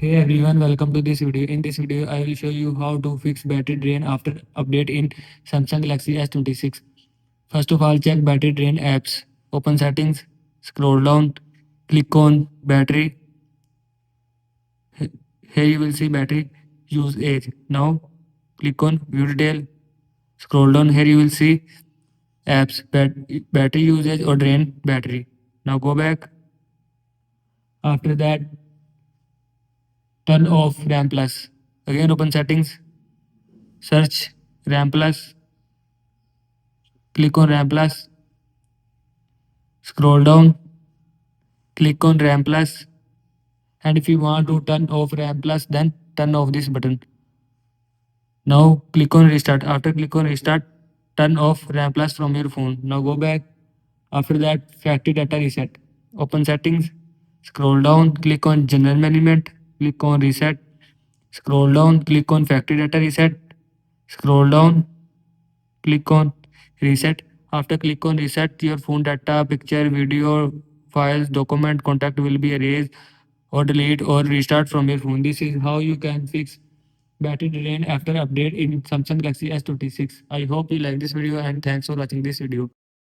Hey everyone, welcome to this video. In this video, I will show you how to fix battery drain after update in Samsung Galaxy S26. First of all, check battery drain apps. Open settings, scroll down, click on battery. Here you will see battery usage. Now click on view detail. Scroll down. Here you will see apps, battery usage or drain battery. Now go back. After that, turn off RAM plus. Again open settings, search RAM plus, click on RAM plus, scroll down, click on RAM plus, and if you want to turn off RAM plus, then turn off this button. Now click on restart. After click on restart, turn off RAM plus from your phone. Now go back. After that, factory data reset. Open settings, scroll down, click on general management, click on reset, scroll down, click on factory data reset, scroll down, click on reset. After click on reset, your phone data, picture, video, files, document, contact will be erased or delete or restart from your phone. This is how you can fix battery drain after update in Samsung Galaxy S26. I hope you like this video and thanks for watching this video.